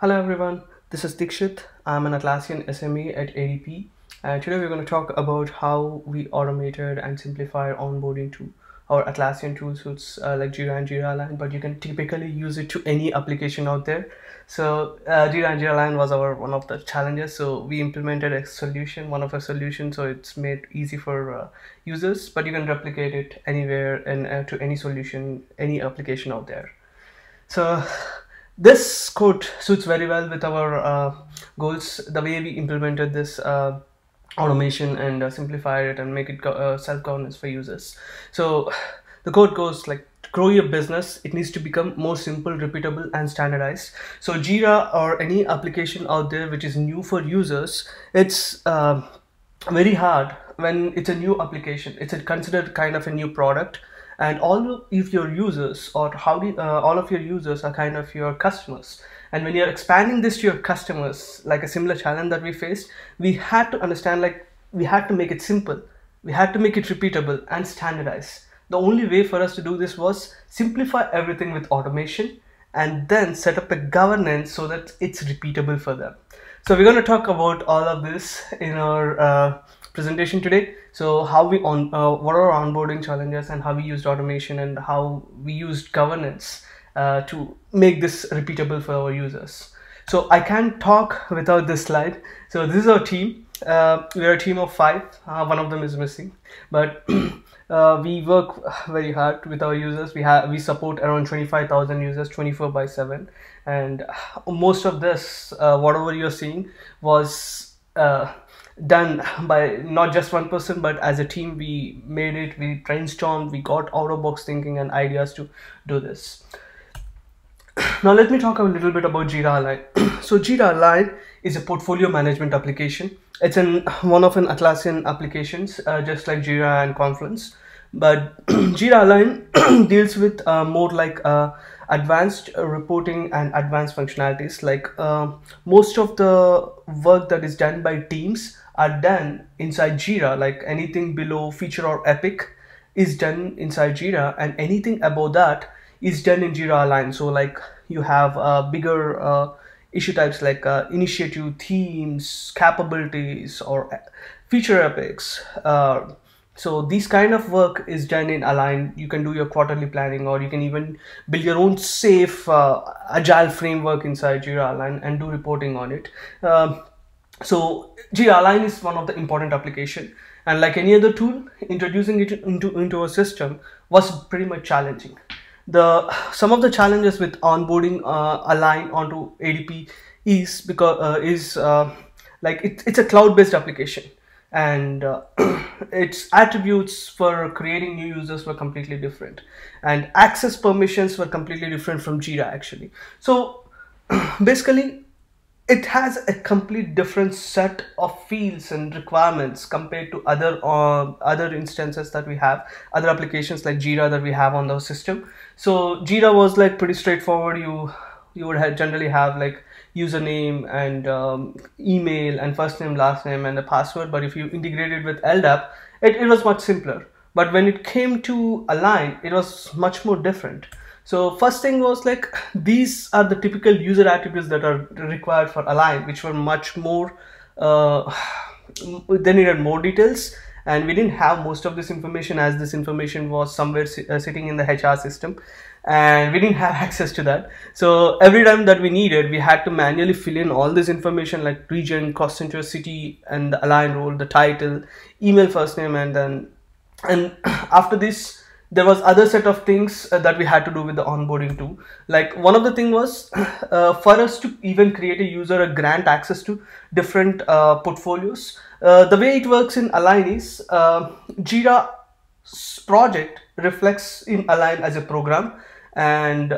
Hello everyone, this is Deekshith. I'm an Atlassian SME at ADP, and today we're going to talk about how we automated and simplified onboarding to our Atlassian tool suits like Jira and Jira Align, but you can typically use it to any application out there. So Jira and Jira Align was our one of the challenges. So we implemented a solution, one of our solutions, so it's made easy for users, but you can replicate it anywhere and to any solution, any application out there. So this code suits very well with our goals, the way we implemented this automation and simplify it and make it self-governance for users. So the code goes like, to grow your business, it needs to become more simple, repeatable, and standardized. So Jira or any application out there which is new for users, it's very hard when it's a new application. It's considered kind of a new product, and all of your users or all of your users are kind of your customers. And when you're expanding this to your customers, like a similar challenge that we faced, we had to understand, like, we had to make it simple, we had to make it repeatable and standardized. The only way for us to do this was simplify everything with automation and then set up a governance so that it's repeatable for them. So we're going to talk about all of this in our presentation today. So how what are our onboarding challenges and how we used automation and how we used governance to make this repeatable for our users. So I can't talk without this slide. So this is our team. We're a team of 5. One of them is missing, but we work very hard with our users. We support around 25,000 users 24/7, and most of this, whatever you're seeing, was done by not just one person, but as a team. We made it, we brainstormed, we got out of box thinking and ideas to do this. Now let me talk a little bit about Jira Align. So Jira Align is a portfolio management application. It's one of an Atlassian applications, just like Jira and Confluence. But Jira Align deals with more like advanced reporting and advanced functionalities. Like most of the work that is done by teams are done inside Jira. Like anything below feature or epic is done inside Jira, and anything above that is done in Jira Align. So like you have bigger issue types like initiative, themes, capabilities, or feature epics. So these kind of work is done in Align. You can do your quarterly planning, or you can even build your own safe agile framework inside Jira Align and do reporting on it. So Jira Align is one of the important application, and like any other tool, introducing it into a system was pretty much challenging. Some of the challenges with onboarding Align onto ADP is because like it's a cloud-based application, and its attributes for creating new users were completely different, and access permissions were completely different from Jira actually. So basically it has a complete different set of fields and requirements compared to other instances that we have, other applications like Jira that we have on the system. So Jira was like pretty straightforward. You would generally have like username and email and first name, last name, and the password. But if you integrated with LDAP, it was much simpler. But when it came to Align, it was much more different. So first thing was like, these are the typical user attributes that are required for Align, which were much more, they needed more details, and we didn't have most of this information, as this information was somewhere sitting in the HR system, and we didn't have access to that. So every time that we needed, we had to manually fill in all this information like region, cost center, city, and the Align role, the title, email, first name, and after this, there was other set of things that we had to do with the onboarding too. Like one of the thing was for us to even create a user or grant access to different portfolios. The way it works in Align is Jira project reflects in Align as a program, and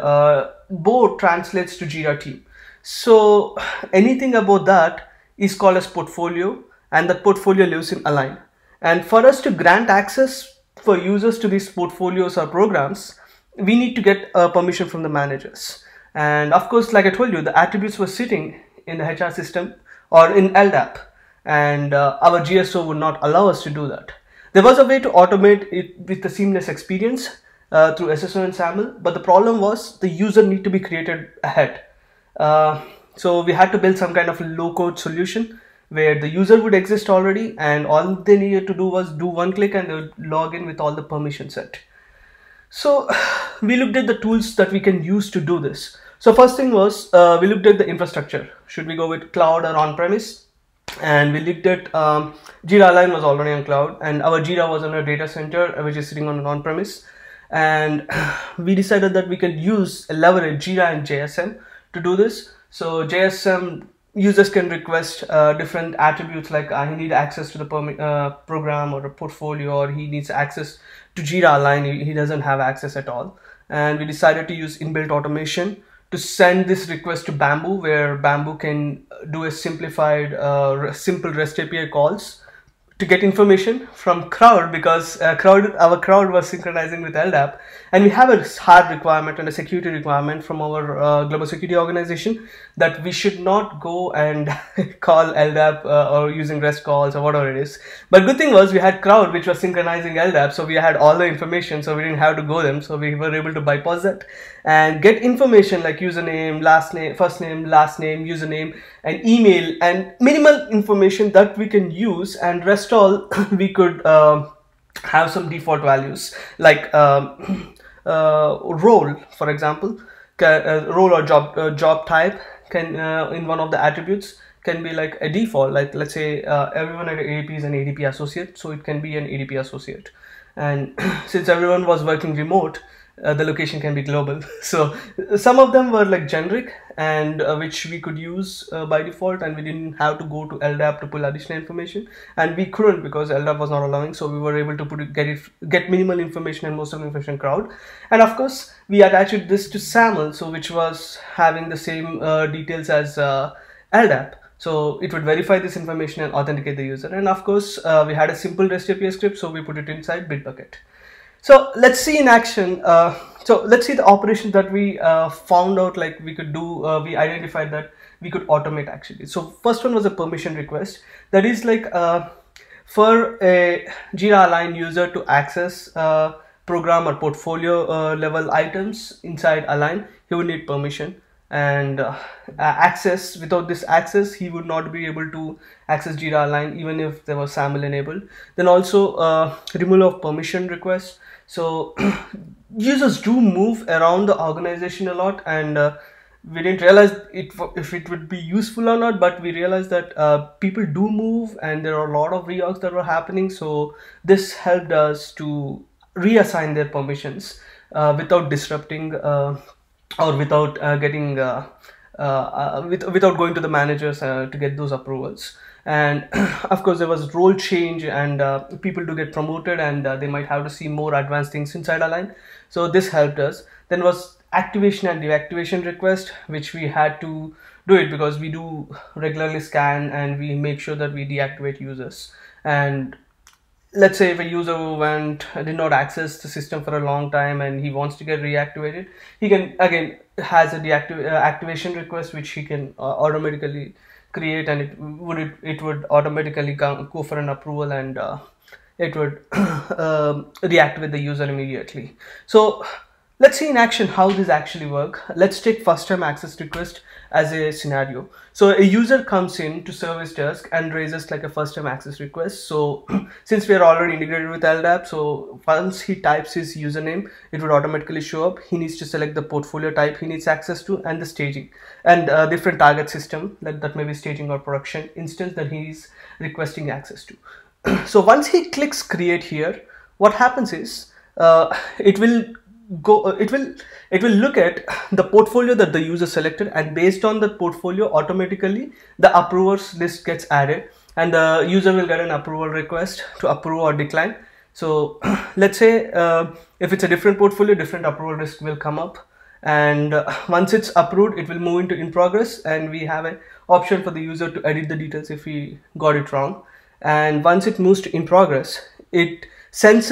board translates to Jira team. So anything about that is called as portfolio, and the portfolio lives in Align. And for us to grant access for users to these portfolios or programs, we need to get permission from the managers. And of course, like I told you, the attributes were sitting in the HR system or in LDAP, and our GSO would not allow us to do that. There was a way to automate it with a seamless experience through SSO and SAML, but the problem was the user need to be created ahead. So we had to build some kind of low code solution where the user would exist already, and all they needed to do was do one click and they would log in with all the permissions set. So we looked at the tools that we can use to do this. So first thing was we looked at the infrastructure. Should we go with cloud or on-premise? And we looked at Jira Align was already on cloud, and our Jira was on a data center which is sitting on an on-premise. And we decided that we could leverage Jira and JSM to do this. So JSM users can request different attributes, like he need access to the program or a portfolio, or he needs access to Jira Align. He doesn't have access at all. And we decided to use inbuilt automation to send this request to Bamboo, where Bamboo can do a simplified, simple REST API calls to get information from crowd, because our crowd was synchronizing with LDAP, and we have a hard requirement and a security requirement from our global security organization that we should not go and call LDAP or using REST calls or whatever it is. But good thing was we had crowd which was synchronizing LDAP, so we had all the information, so we didn't have to go them. So we were able to bypass that and get information like username, last name, first name, last name, username, and email, and minimal information that we can use, and rest all we could have some default values like role, for example. Role or job type can in one of the attributes can be like a default, like let's say everyone at ADP is an ADP associate, so it can be an ADP associate. And since everyone was working remote, the location can be global. So some of them were like generic, and which we could use by default, and we didn't have to go to LDAP to pull additional information, and we couldn't because LDAP was not allowing. So we were able to get minimal information and most of the information crowd. And of course we attached this to SAML, so which was having the same details as LDAP. So it would verify this information and authenticate the user. And of course we had a simple REST API script, so we put it inside Bitbucket. So let's see in action. So let's see the operation that we found out like we could do. We identified that we could automate actually. So first one was a permission request. That is like for a Jira Align user to access program or portfolio level items inside Align, he would need permission. And access, without this access he would not be able to access Jira Align even if there was SAML enabled. Then also removal of permission requests. So users do move around the organization a lot, and we didn't realize if it would be useful or not, but we realized that people do move and there are a lot of reorgs that were happening. So this helped us to reassign their permissions without disrupting or without getting without going to the managers to get those approvals. And of course there was role change, and people do get promoted, and they might have to see more advanced things inside Align. So this helped us. Then was activation and deactivation request, which we had to do it because we do regularly scan and we make sure that we deactivate users. And let's say if a user did not access the system for a long time and he wants to get reactivated, he can again has a activation request which he can automatically create, and it would automatically go for an approval, and it would reactivate the user immediately. So let's see in action how this actually works. Let's take first time access request as a scenario. So a user comes in to service desk and raises like a first time access request. So since we are already integrated with LDAP, so once he types his username, it would automatically show up. He needs to select the portfolio type he needs access to, and the staging, and different target system that may be staging or production instance that he is requesting access to. So once he clicks create here, what happens is it will look at the portfolio that the user selected, and based on the portfolio automatically the approvers list gets added, and the user will get an approval request to approve or decline. So let's say if it's a different portfolio, different approval list will come up, and once it's approved it will move into in progress, and we have an option for the user to edit the details if he got it wrong. And once it moves to in progress, it sends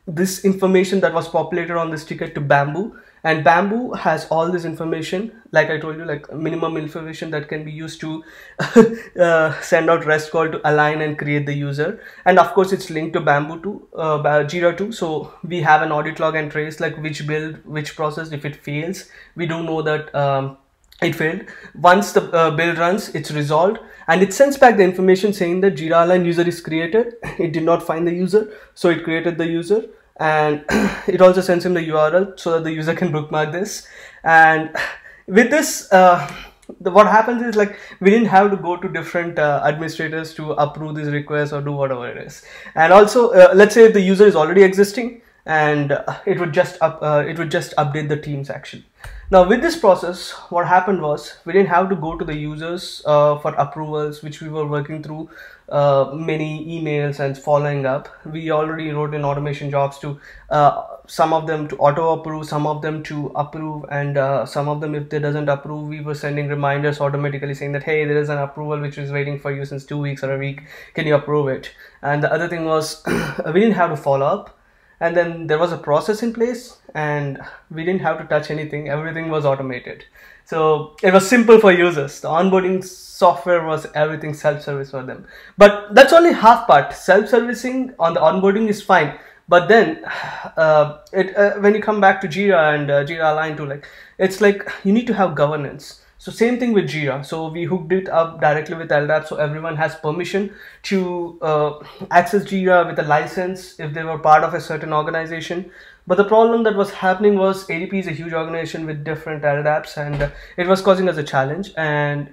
this information that was populated on this ticket to Bamboo, and Bamboo has all this information, like I told you, like minimum information that can be used to send out REST call to Align and create the user. And of course it's linked to Bamboo to Jira too, so we have an audit log and trace like which build, which process. If it fails, we do know that it failed. Once the build runs, it's resolved, and it sends back the information saying that Jira Align user is created. It did not find the user, so it created the user, and it also sends him the URL so that the user can bookmark this. And with this, what happens is, like, we didn't have to go to different administrators to approve this request or do whatever it is. And also, let's say if the user is already existing, and it would just update the teams actually. Now with this process, what happened was, we didn't have to go to the users for approvals, which we were working through many emails and following up. We already wrote in automation jobs to some of them to auto approve, some of them to approve, and some of them, if they doesn't approve, we were sending reminders automatically saying that, hey, there is an approval which is waiting for you since 2 weeks or a week, can you approve it? And the other thing was, we didn't have to follow up. And then there was a process in place, and we didn't have to touch anything. Everything was automated. So it was simple for users. The onboarding software was everything self-service for them. But that's only half part. Self-servicing on the onboarding is fine. But then when you come back to Jira and Jira Align too, like, it's like you need to have governance. So same thing with Jira. So we hooked it up directly with LDAP, so everyone has permission to access Jira with a license if they were part of a certain organization. But the problem that was happening was, ADP is a huge organization with different LDAPs, and it was causing us a challenge. And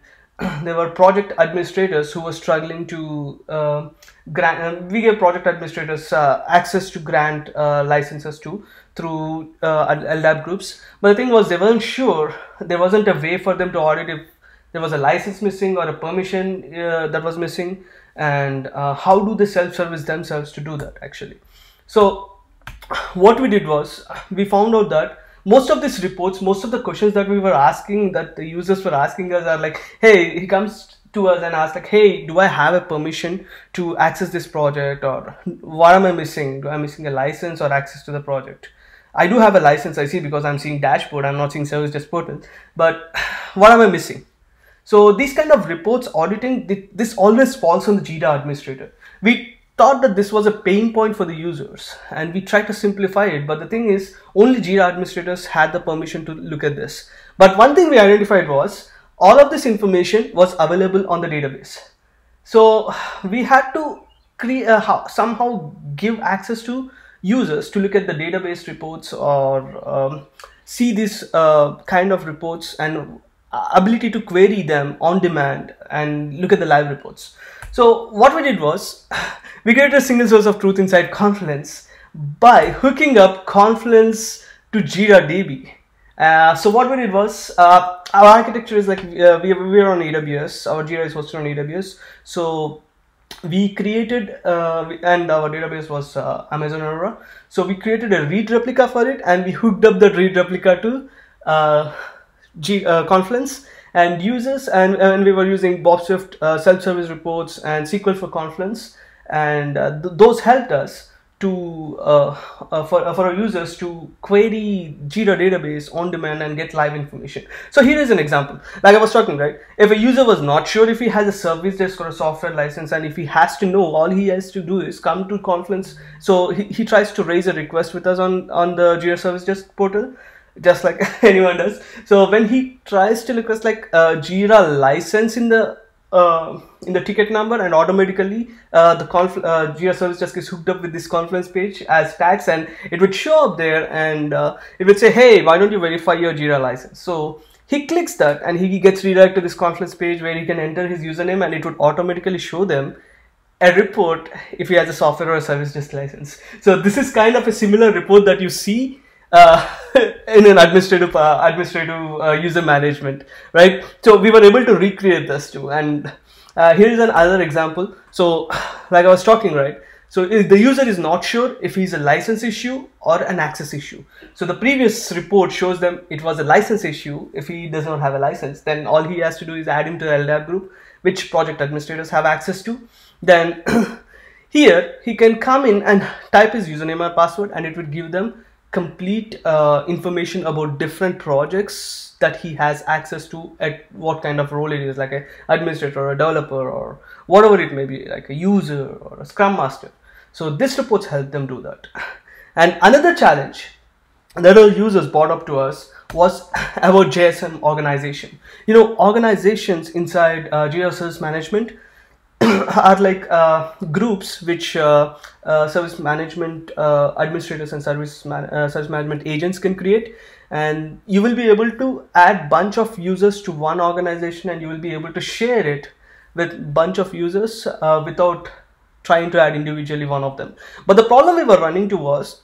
there were project administrators who were struggling to grant. We gave project administrators access to grant licenses to through LDAP groups. But the thing was, they weren't sure. There wasn't a way for them to audit if there was a license missing or a permission that was missing, and how do they self-service themselves to do that actually. So what we did was, we found out that most of these reports, most of the questions that we were asking, that the users were asking us, are like, hey, he comes to us and asks like, hey, do I have a permission to access this project, or what am I missing? Do I missing a license or access to the project? I do have a license, I see, because I'm seeing dashboard, I'm not seeing service desk portal, but what am I missing? So these kind of reports auditing, this always falls on the Jira administrator. We thought that this was a pain point for the users, and we tried to simplify it, but the thing is, only Jira administrators had the permission to look at this. But one thing we identified was, all of this information was available on the database. So we had to somehow give access to users to look at the database reports, or see this kind of reports, and ability to query them on demand and look at the live reports. So what we did was, we created a single source of truth inside Confluence by hooking up Confluence to Jira DB. So what we did was, our architecture is like, we are on AWS, our Jira is hosted on AWS. So we created, and our database was Amazon Aurora. So we created a read replica for it, and we hooked up that read replica to Confluence and users, and we were using Bob Swift self-service reports and SQL for Confluence, and those helped us to for our users to query Jira database on demand and get live information. So here is an example. Like I was talking, right? If a user was not sure if he has a service desk or a software license, and if he has to know, all he has to do is come to Confluence. So he tries to raise a request with us on the Jira Service Desk portal, just like anyone does. So when he tries to request like a Jira license in the ticket number, and automatically the Jira Service Desk is hooked up with this Confluence page as tags, and it would show up there, and it would say, hey, why don't you verify your Jira license? So he clicks that, and he gets redirected to this Confluence page where he can enter his username, and it would automatically show them a report if he has a software or a service desk license. So this is kind of a similar report that you see in an administrative user management, right? So we were able to recreate this too, and here is another example. So like I was talking, right? So if the user is not sure if he's a license issue or an access issue, so the previous report shows them it was a license issue. If he does not have a license, then all he has to do is add him to the LDAP group, which project administrators have access to. Then here he can come in and type his username or password, and it would give them complete information about different projects that he has access to, at what kind of role it is, like an administrator or a developer or whatever it may be, like a user or a scrum master. So this reports help them do that. And another challenge that our users brought up to us was about JSM organization. You know, organizations inside Jira Service Management are like groups which service management administrators and service management agents can create, and you will be able to add bunch of users to one organization, and you will be able to share it with bunch of users without trying to add individually one of them. But the problem we were running to was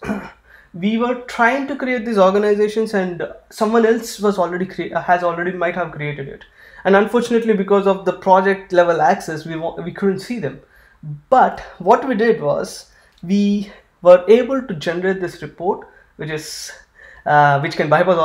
we were trying to create these organizations, and someone else was already might have created it, and unfortunately because of the project level access we couldn't see them. But what we did was we were able to generate this report which can bypass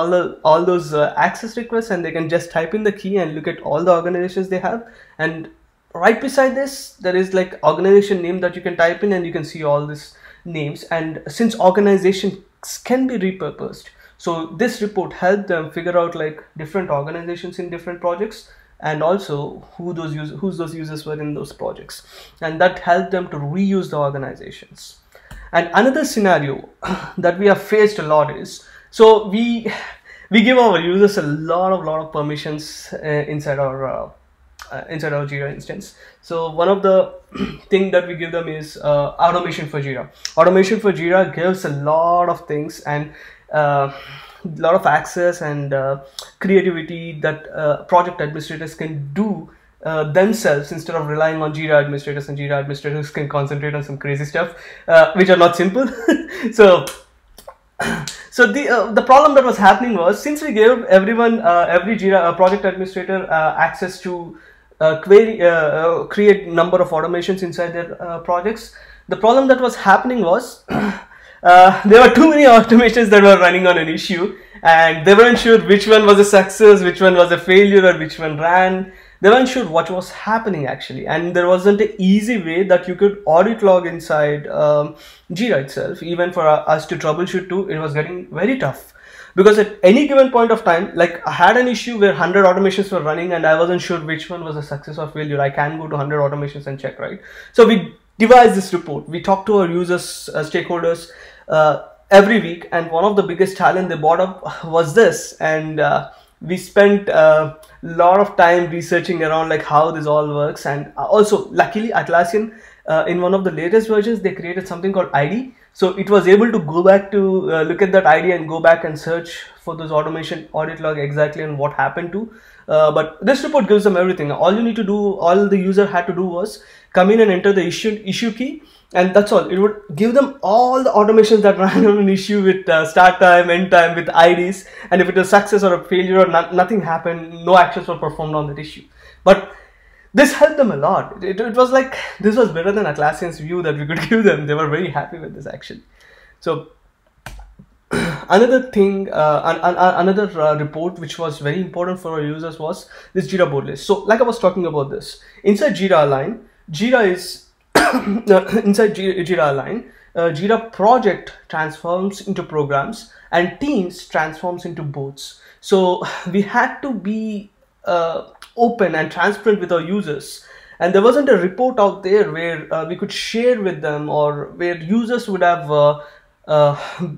all those access requests, and they can just type in the key and look at all the organizations they have. And right beside this there is like organization name that you can type in, and you can see all these names. And since organizations can be repurposed, so this report helped them figure out like different organizations in different projects, and also who those users were in those projects, and that helped them to reuse the organizations. And another scenario that we have faced a lot is, so we give our users a lot of permissions inside our Jira instance. So one of the thing that we give them is automation for Jira. Automation for Jira gives a lot of things, and lot of access and creativity that project administrators can do themselves, instead of relying on Jira administrators, and Jira administrators can concentrate on some crazy stuff which are not simple. So the problem that was happening was, since we gave everyone every Jira project administrator access to create number of automations inside their projects, the problem that was happening was there were too many automations that were running on an issue, and they weren't sure which one was a success, which one was a failure, or which one ran. They weren't sure what was happening actually, and there wasn't an easy way that you could audit log inside Jira itself. Even for us to troubleshoot too, it was getting very tough, because at any given point of time, like I had an issue where 100 automations were running and I wasn't sure which one was a success or failure. I can go to 100 automations and check, right? So we devised this report. We talked to our users, stakeholders every week, and one of the biggest challenge they brought up was this. And we spent a lot of time researching around like how this all works. And also luckily Atlassian in one of the latest versions, they created something called ID. So it was able to go back to look at that ID and go back and search for those automation audit log exactly and what happened to. But this report gives them everything. All you need to do, all the user had to do was come in and enter the issue key, and that's all. It would give them all the automations that ran on an issue with start time, end time, with IDs, and if it was success or a failure or nothing happened, no actions were performed on that issue. But this helped them a lot. It was like, this was better than Atlassian's view that we could give them. They were very happy with this actually. So another thing, another report which was very important for our users was this Jira board list. So like I was talking about this, inside Jira Align, Jira is inside Jira Align, Jira project transforms into programs and teams transforms into boards. So we had to be open and transparent with our users, and there wasn't a report out there where we could share with them, or where users would have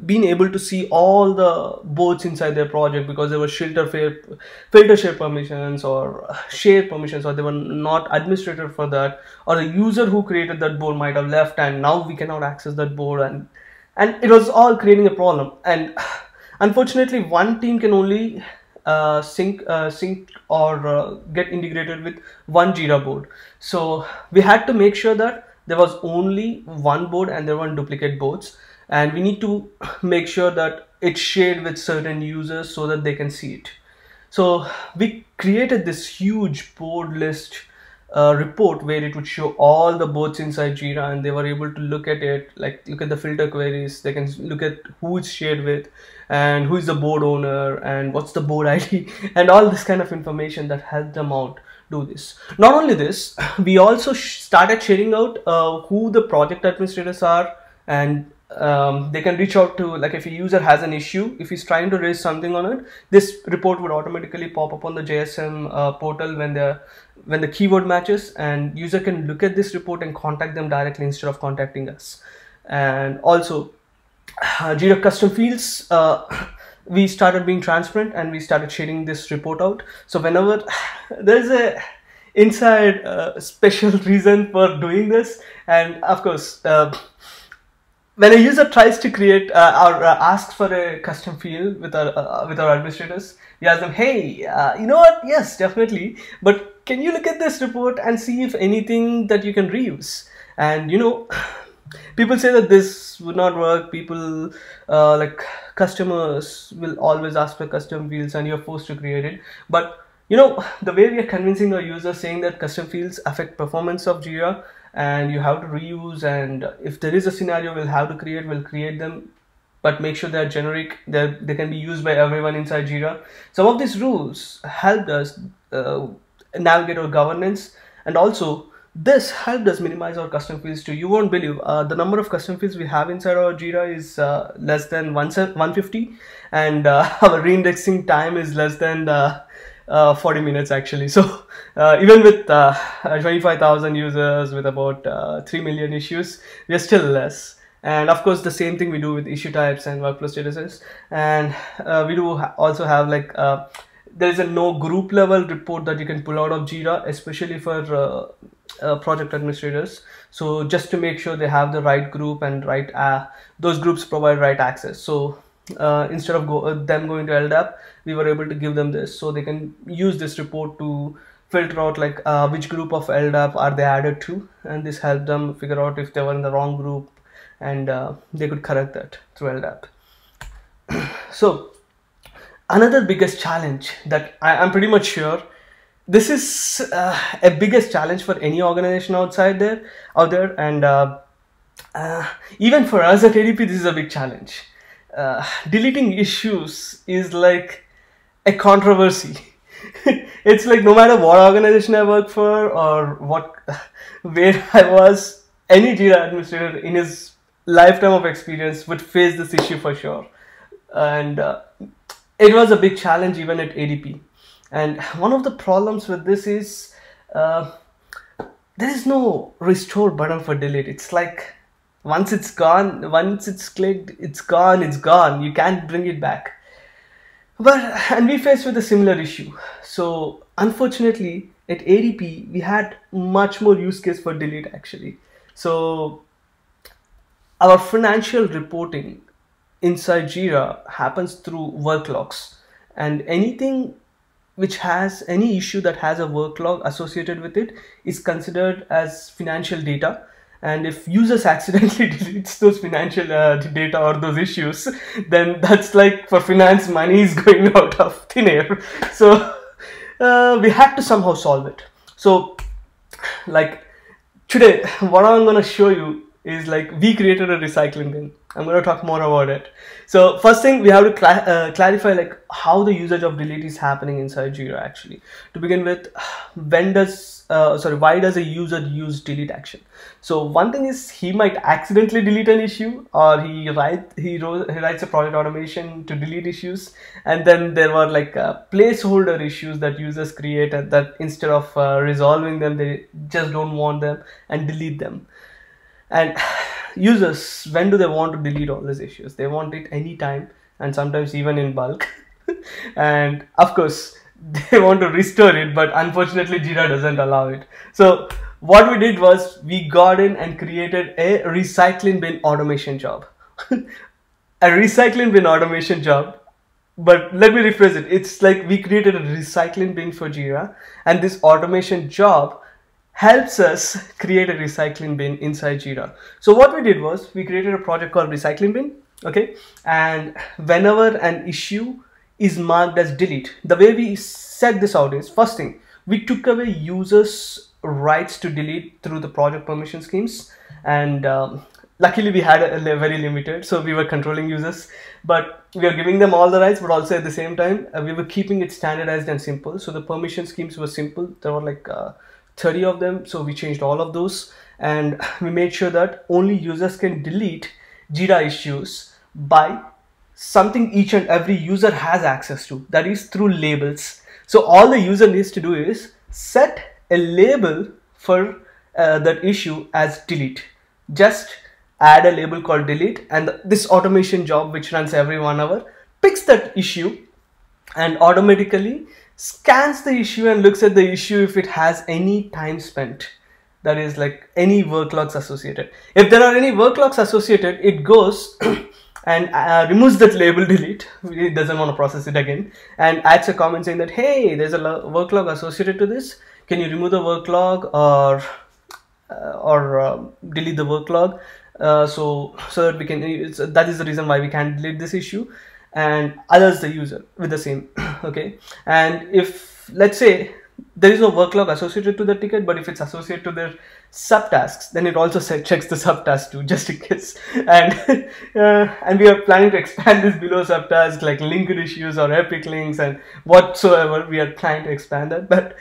been able to see all the boards inside their project, because there were filter share permissions or share permissions, or they were not administrator for that, or the user who created that board might have left and now we cannot access that board, and it was all creating a problem. And unfortunately one team can only sync or get integrated with one Jira board. So we had to make sure that there was only one board and there weren't duplicate boards, and we need to make sure that it's shared with certain users so that they can see it. So we created this huge board list report where it would show all the boards inside Jira, and they were able to look at it, like look at the filter queries. They can look at who it's shared with and who is the board owner and what's the board ID and all this kind of information that helped them out do this. Not only this, we also started sharing out who the project administrators are, and they can reach out to, like if a user has an issue, if he's trying to raise something on it, this report would automatically pop up on the JSM portal when the keyword matches, and user can look at this report and contact them directly instead of contacting us. And also Jira custom fields, we started being transparent and we started sharing this report out. So whenever there's a inside special reason for doing this, and of course, when a user tries to create or asks for a custom field with our administrators, we ask them, hey, you know what? Yes, definitely. But can you look at this report and see if anything that you can reuse? And people say that this would not work. People like customers will always ask for custom fields, and you're forced to create it. But the way we are convincing our users, saying that custom fields affect performance of Jira and you have to reuse, and if there is a scenario we'll create them, but make sure they're generic, they can be used by everyone inside Jira. Some of these rules helped us navigate our governance, and also this helped us minimize our custom fields too. You won't believe the number of custom fields we have inside our Jira is less than 150, and our reindexing time is less than 40 minutes actually. So even with 25,000 users with about 3 million issues, we are still less. And of course, the same thing we do with issue types and workflow statuses. And we do also have like there is a no group level report that you can pull out of Jira, especially for project administrators. So just to make sure they have the right group and right those groups provide right access. So instead of them going to LDAP, we were able to give them this, so they can use this report to filter out like which group of LDAP are they added to, and this helped them figure out if they were in the wrong group, and they could correct that through LDAP. So another biggest challenge that I'm pretty much sure this is a biggest challenge for any organization out there, and even for us at ADP, this is a big challenge. Deleting issues is like a controversy. It's like no matter what organization I work for or where I was, any Jira administrator in his lifetime of experience would face this issue for sure. And it was a big challenge even at ADP. And one of the problems with this is there is no restore button for delete. It's like once it's gone, once it's clicked, it's gone. You can't bring it back. And we faced with a similar issue. So unfortunately at ADP, we had much more use case for delete actually. So our financial reporting inside Jira happens through work logs, and anything which has any issue that has a work log associated with it is considered as financial data. And if users accidentally deletes those financial data or those issues, then that's like for finance, money is going out of thin air. So we had to somehow solve it. So like today, what I'm going to show you is like we created a recycling bin. I'm going to talk more about it. So first thing, we have to clarify like how the usage of delete is happening inside Jira actually. To begin with, why does a user use delete action? So one thing is he might accidentally delete an issue, or he writes a project automation to delete issues, and then there were like placeholder issues that users create, and that instead of resolving them, they just don't want them and delete them. And users, when do they want to delete all these issues? They want it anytime, and sometimes even in bulk. And of course, they want to restore it, but unfortunately Jira doesn't allow it. So what we did was we got in and created a recycling bin automation job. A recycling bin automation job. But let me rephrase it. It's like we created a recycling bin for Jira, and this automation job helps us create a recycling bin inside Jira. So what we did was we created a project called recycling bin. Okay, and whenever an issue is marked as delete, the way we set this out is, first thing, we took away users' rights to delete through the project permission schemes, and luckily we had a very limited, so we were controlling users, but we are giving them all the rights, but also at the same time we were keeping it standardized and simple. So the permission schemes were simple. There were like 30 of them, so we changed all of those, and we made sure that only users can delete Jira issues by something each and every user has access to, that is through labels. So all the user needs to do is set a label for that issue as delete. Just add a label called delete, and this automation job, which runs every 1 hour, picks that issue and automatically scans the issue and looks at the issue if it has any time spent, that is like any work logs associated. If there are any work logs associated, it goes and removes that label delete. It doesn't want to process it again, and adds a comment saying that, hey, there's a work log associated to this, can you remove the work log or delete the work log, so that we can, that is the reason why we can't delete this issue, and alerts the user with the same. Okay, and if let's say there is no work log associated to the ticket, but if it's associated to their subtasks, then it also checks the subtask too, just in case. And and we are planning to expand this below subtask, like linked issues or epic links and whatsoever. We are trying to expand that, but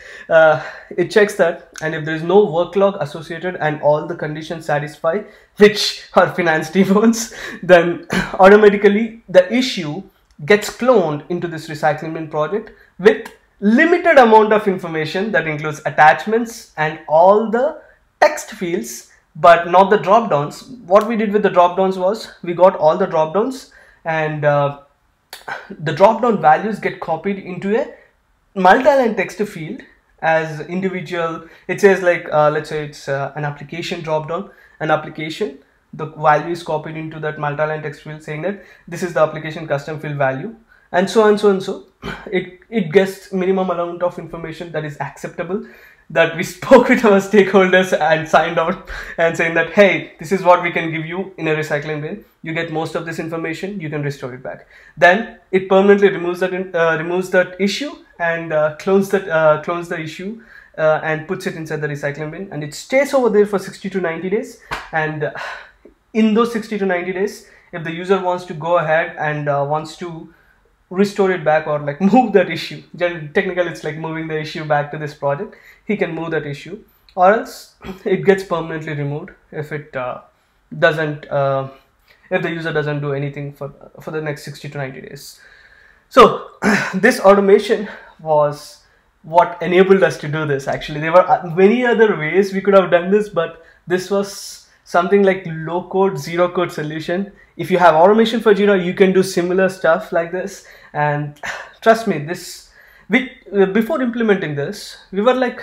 it checks that, and if there is no work log associated and all the conditions satisfy, which our finance team wants, then automatically the issue gets cloned into this recycling bin project with limited amount of information that includes attachments and all the text fields, but not the drop downs. What we did with the drop downs was we got all the drop downs, and the drop down values get copied into a multi-line text field as individual. It says like let's say it's an application drop down, an application, the value is copied into that multi-line text field saying that this is the application custom field value, and so on, so and so. It gets minimum amount of information that is acceptable, that we spoke with our stakeholders and signed out and saying that, hey, this is what we can give you in a recycling bin. You get most of this information, you can restore it back. Then it permanently removes that issue and clones the issue and puts it inside the recycling bin, and it stays over there for 60 to 90 days. And in those 60 to 90 days, if the user wants to go ahead and wants to restore it back or like move that issue, technically it's like moving the issue back to this project, he can move that issue, or else it gets permanently removed if it doesn't if the user doesn't do anything for the next 60 to 90 days. So this automation was what enabled us to do this. Actually, there were many other ways we could have done this, but this was something like low code, zero code solution. If you have automation for Jira, you can do similar stuff like this. And trust me, before implementing this, we were like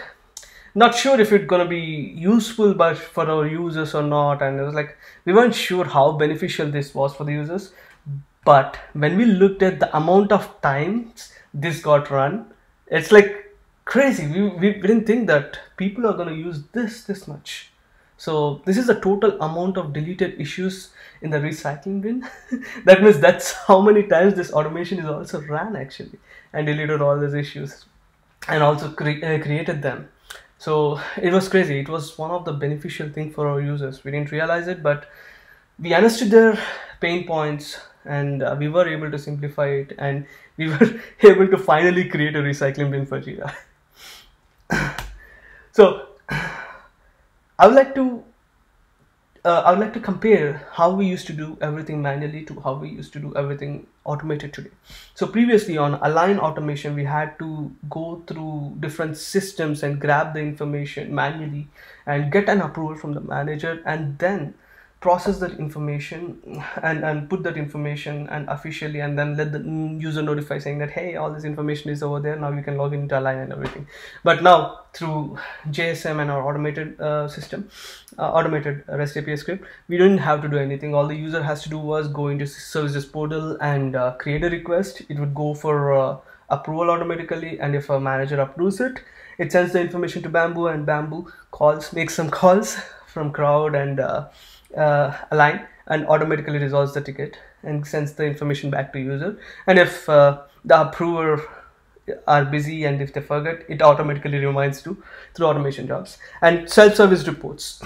not sure if it's gonna be useful but for our users or not, and it was like we weren't sure how beneficial this was for the users. But when we looked at the amount of times this got run, it's like crazy. We didn't think that people are gonna use this much. So this is the total amount of deleted issues in the recycling bin. That means that's how many times this automation is also ran actually, and deleted all these issues and also created them. So it was crazy. It was one of the beneficial thing for our users. We didn't realize it, but we understood their pain points, and we were able to simplify it, and we were able to finally create a recycling bin for Jira. So I would like to compare how we used to do everything manually to how we used to do everything automated today. So previously on Align automation, we had to go through different systems and grab the information manually and get an approval from the manager, and then process that information and put that information and officially, and then let the user notify saying that, hey, all this information is over there, now you can log into Align and everything. But now through JSM and our automated system, automated REST API script, we didn't have to do anything. All the user has to do was go into services portal and create a request. It would go for approval automatically, and if a manager approves it, it sends the information to Bamboo, and Bamboo makes some calls from crowd and Align, and automatically resolves the ticket and sends the information back to user. And if the approver are busy and if they forget, it automatically reminds through automation jobs. And self-service reports.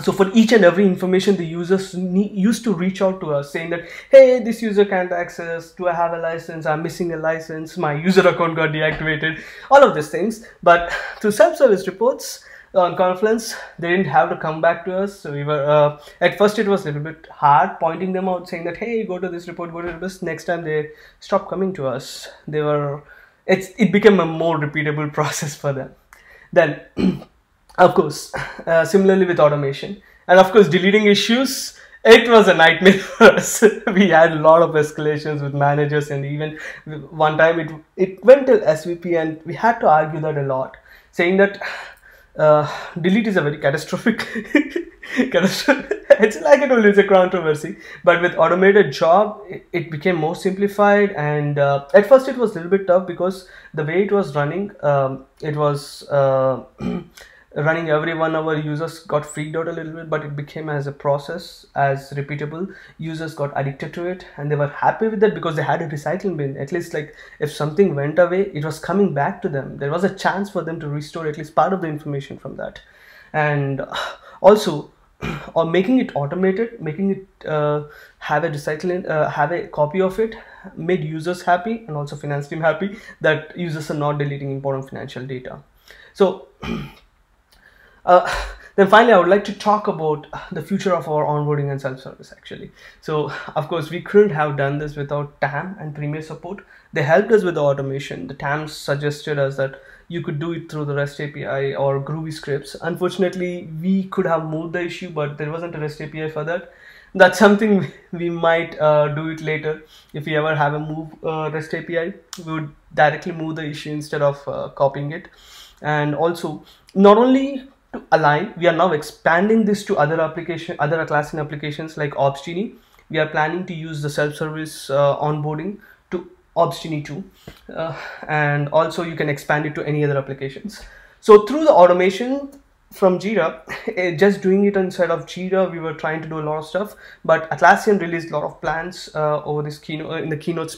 So for each and every information, the users used to reach out to us saying that, hey, this user can't access, do I have a license, I'm missing a license, my user account got deactivated, all of these things. But through self-service reports on Confluence, they didn't have to come back to us. So we were at first it was a little bit hard pointing them out, saying that, hey, go to this report, go to this. Next time they stopped coming to us. It became a more repeatable process for them. Then of course, similarly with automation, And of course, deleting issues, it was a nightmare for us. We had a lot of escalations with managers, and even one time it went till SVP, and we had to argue that a lot, saying that delete is a very catastrophic. It's like I told you, it's a controversy. But with automated job, it became more simplified, and at first it was a little bit tough because the way it was running, it was running every 1 hour. Users got freaked out a little bit, but it became as a process, as repeatable. Users got addicted to it, and they were happy with that because they had a recycling bin. At least, like, if something went away, it was coming back to them. There was a chance for them to restore at least part of the information from that. And also, or making it automated, making it have a recycling, have a copy of it, made users happy and also finance team happy that users are not deleting important financial data. So then finally, I would like to talk about the future of our onboarding and self-service actually. So of course, we couldn't have done this without TAM and Premier support. They helped us with the automation. The TAM suggested us that you could do it through the REST API or Groovy scripts. Unfortunately, we could have moved the issue, but there wasn't a REST API for that. That's something we might do it later. If we ever have a move REST API, we would directly move the issue instead of copying it. And also, not only to Align, we are now expanding this to other Atlassian applications like Obsgenie. We are planning to use the self-service onboarding to Obsgenie too, and also you can expand it to any other applications. So through the automation from Jira, just doing it inside of Jira, we were trying to do a lot of stuff, but Atlassian released a lot of plans over this keynote, in the keynotes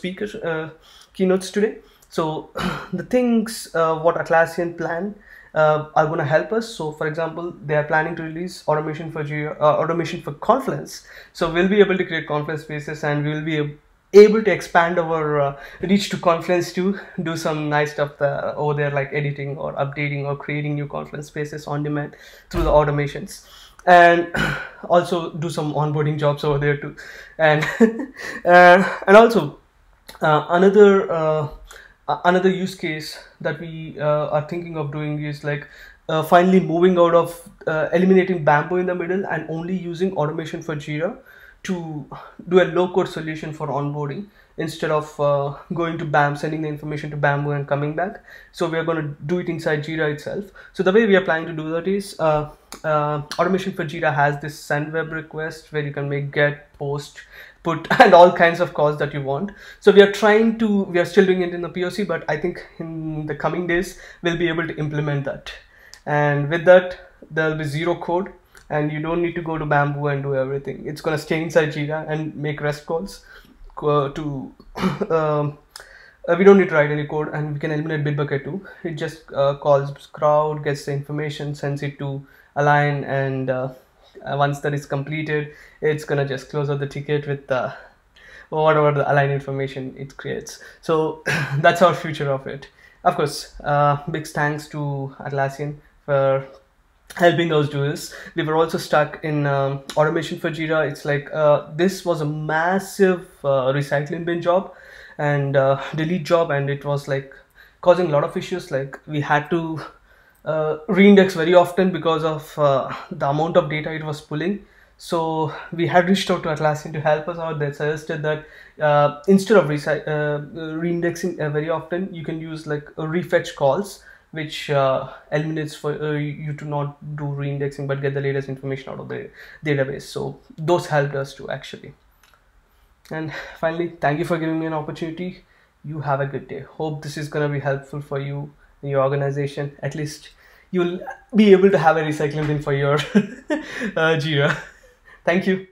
today. So the things what Atlassian plan are going to help us. So for example, they are planning to release automation for Jira, automation for Confluence. So we'll be able to create Confluence spaces, and we'll be able to expand our reach to Confluence to do some nice stuff over there, like editing or updating or creating new Confluence spaces on demand through the automations, and also do some onboarding jobs over there too. And and also another use case that we are thinking of doing is like finally moving out of eliminating Bamboo in the middle and only using automation for Jira to do a low-code solution for onboarding instead of going to BAM, sending the information to Bamboo and coming back. So we are going to do it inside Jira itself. So the way we are planning to do that is automation for Jira has this send web request where you can make get, post, put, and all kinds of calls that you want. So we are still doing it in the POC, but I think in the coming days, we'll be able to implement that. And with that, there'll be zero code, and you don't need to go to Bamboo and do everything. It's going to stay inside Jira and make REST calls we don't need to write any code, and we can eliminate Bitbucket too. It just calls crowd, gets the information, sends it to Align, and once that is completed, it's gonna just close out the ticket with whatever the Align information it creates. So that's our future of it. Of course, big thanks to Atlassian for helping us do this. We were also stuck in automation for Jira. It's like this was a massive recycling bin job and delete job, and it was like causing a lot of issues. Like we had to reindex very often because of the amount of data it was pulling. So we had reached out to Atlassian to help us out. They suggested that instead of reindexing very often, you can use like refetch calls, which eliminates for you to not do reindexing but get the latest information out of the database. So those helped us too, actually. And finally, thank you for giving me an opportunity. You have a good day. Hope this is going to be helpful for you in your organization. At least you'll be able to have a recycling bin for your Jira. Thank you.